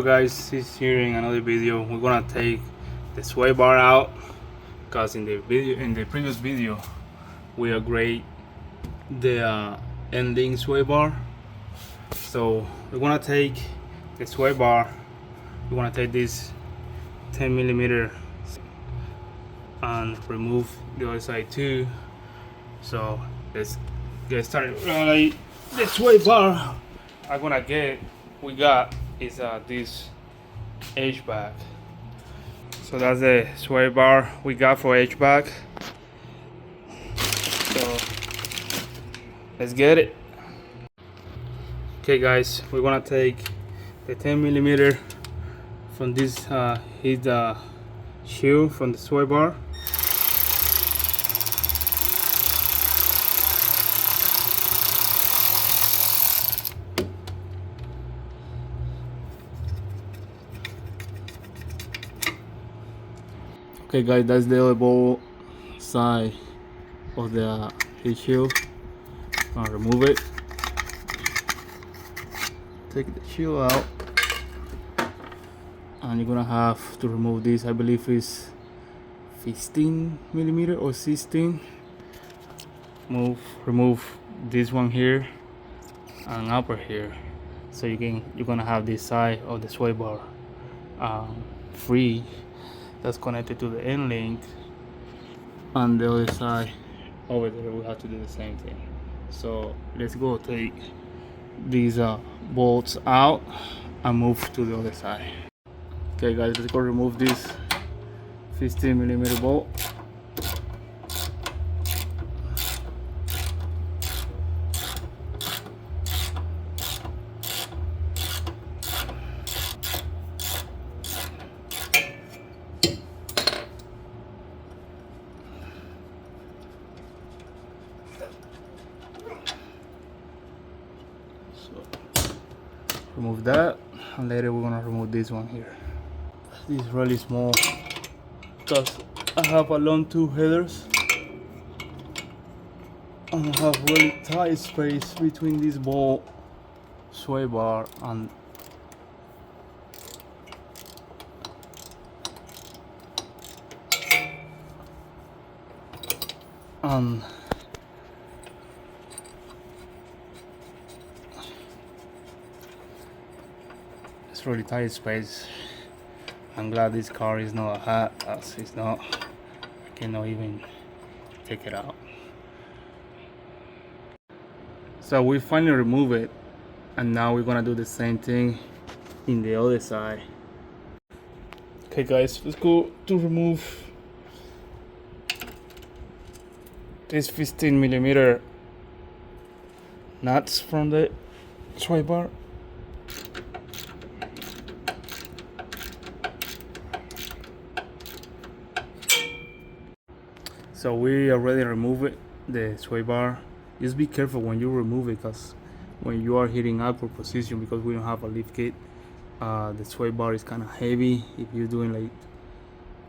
Hello guys, it's here in another video. We're gonna take the sway bar out because in the previous video we upgrade the ending sway bar. So we're gonna take the sway bar. We're gonna take this 10mm and remove the other side too. So let's get started. The sway bar we got is this Eibach. So that's the sway bar we got for Eibach. So let's get it. Okay guys, we're gonna take the 10mm from this heat shield from the sway bar. Okay guys, that's the elbow side of the heat shield. I'll remove it. Take the shield out, and you're gonna have to remove this. I believe it's 15mm or 16. Remove this one here and upper here, so you're gonna have this side of the sway bar free. That's connected to the end link, and the other side over there we have to do the same thing. So let's go take these bolts out and move to the other side. Okay guys, let's go remove this 15mm bolt. Remove that, and later we're gonna remove this one here. This is really small because I have a long two headers and I have really tight space between this bolt, sway bar, and it's really tight space. I'm glad this car is not hot, as it's not. I cannot even take it out. So we finally remove it, and now we're gonna do the same thing in the other side. Okay guys, let's go to remove this 15mm nuts from the sway bar. So we already removed the sway bar. Just be careful when you remove it, because when you are hitting upward position, because we don't have a lift kit, the sway bar is kind of heavy. If you're doing like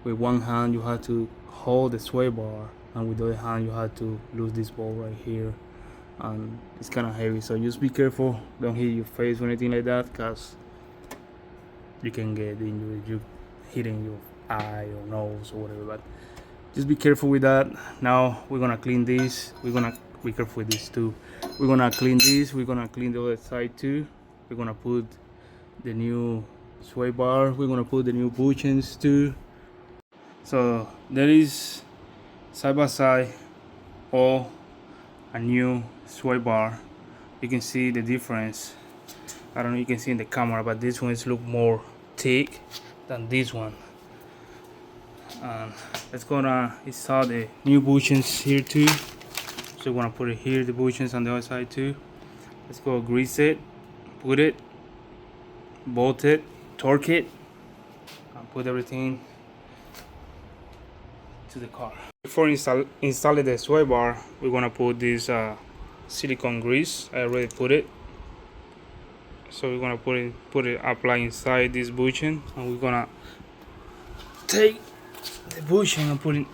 with one hand, you have to hold the sway bar, and with the other hand you have to lose this ball right here, and it's kind of heavy. So just be careful, don't hit your face or anything like that, because you can get injured if you hitting your eye or nose or whatever. But just be careful with that. Now we're gonna clean this. We're gonna be careful with this too. We're gonna clean this. We're gonna clean the other side too. We're gonna put the new sway bar. We're gonna put the new bushings too. So there is side by side all a new sway bar. You can see the difference. I don't know, you can see in the camera, but this one's look more thick than this one. Let's gonna install the new bushings here too. So we're gonna put it here, the bushings on the other side too. Let's go grease it, put it, bolt it, torque it, and put everything to the car. Before installing the sway bar, we're gonna put this silicone grease. I already put it. So we're gonna put it apply inside this bushing, and we're gonna take the bushing and put it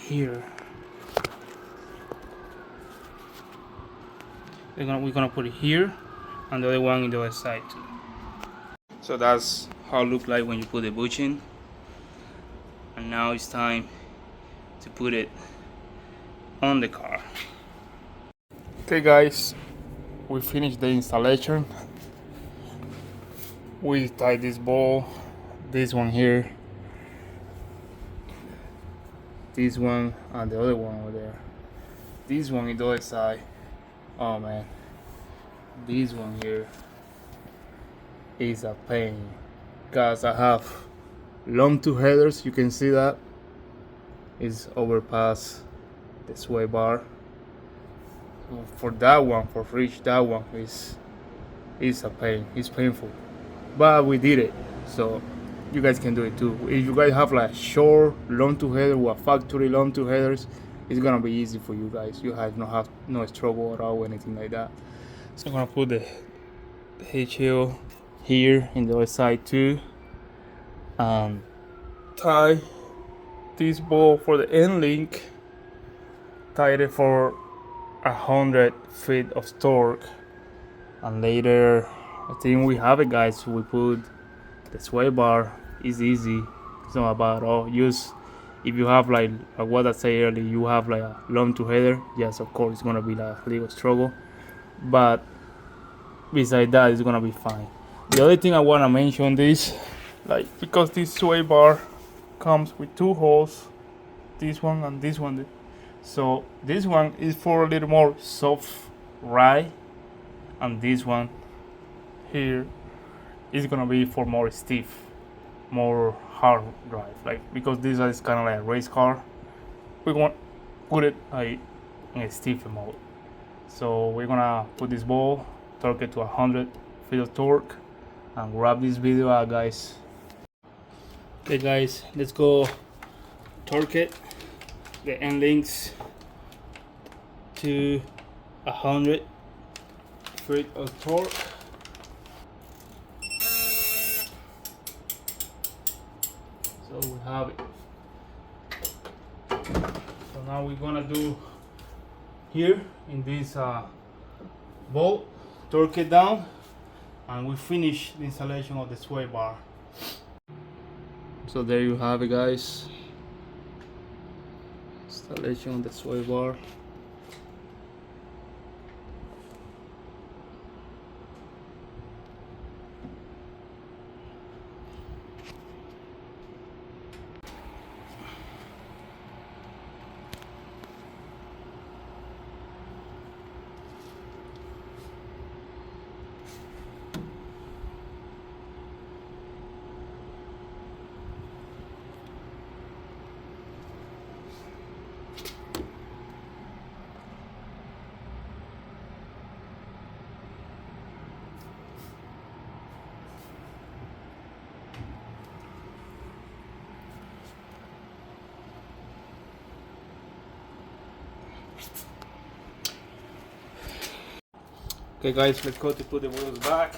here. We're gonna put it here, and the other one in the other side too. So that's how it look like when you put the bushing. And now it's time to put it on the car. Okay guys, we finished the installation. We tied this ball, this one here, this one, and the other one over there. This one is the other side. Oh man, this one here is a pain because I have long two headers. You can see that is overpass the sway bar. So for that one, for reach that one is a pain. It's painful, but we did it. So you guys can do it too. If you guys have like short long two header or a factory long two headers, it's gonna be easy for you guys. You have no struggle at all or anything like that. So I'm gonna put the HL here in the other side too, and tie this ball for the end link. Tie it for 100 feet of torque, and later I think we have it, guys. We put the sway bar. Is easy. It's not about all. Use if you have like what I said earlier, you have like a long two header. Yes, of course it's gonna be like a little struggle, but besides that, it's gonna be fine. The other thing I wanna mention this, like because this sway bar comes with two holes, this one and this one. So this one is for a little more soft ride, and this one here is gonna be for more stiff, more hard drive. Like because this is kind of like a race car, we want to put it like in a stiff mode. So we're gonna put this ball, torque it to 100 feet of torque, and wrap this video out, guys. Okay guys, let's go torque it, the end links to 100 feet of torque. So we have it. So now we're gonna do here in this bolt, torque it down, and we finish the installation of the sway bar. So there you have it, guys. Installation of the sway bar. Okay guys, let's go to put the wheels back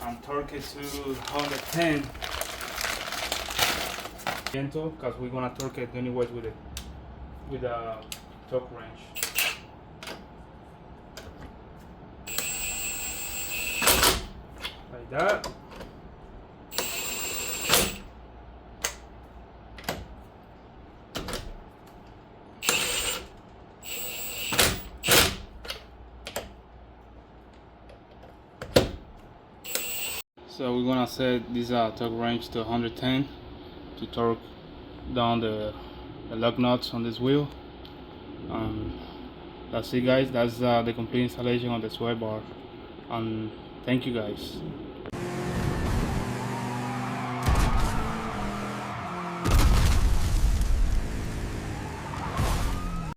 and torque it to 110. Gentle, because we're gonna torque it anyways with a torque wrench. Like that. So we're gonna set this torque wrench to 110 to torque down the lug nuts on this wheel. That's it, guys. That's the complete installation of the sway bar. And thank you, guys.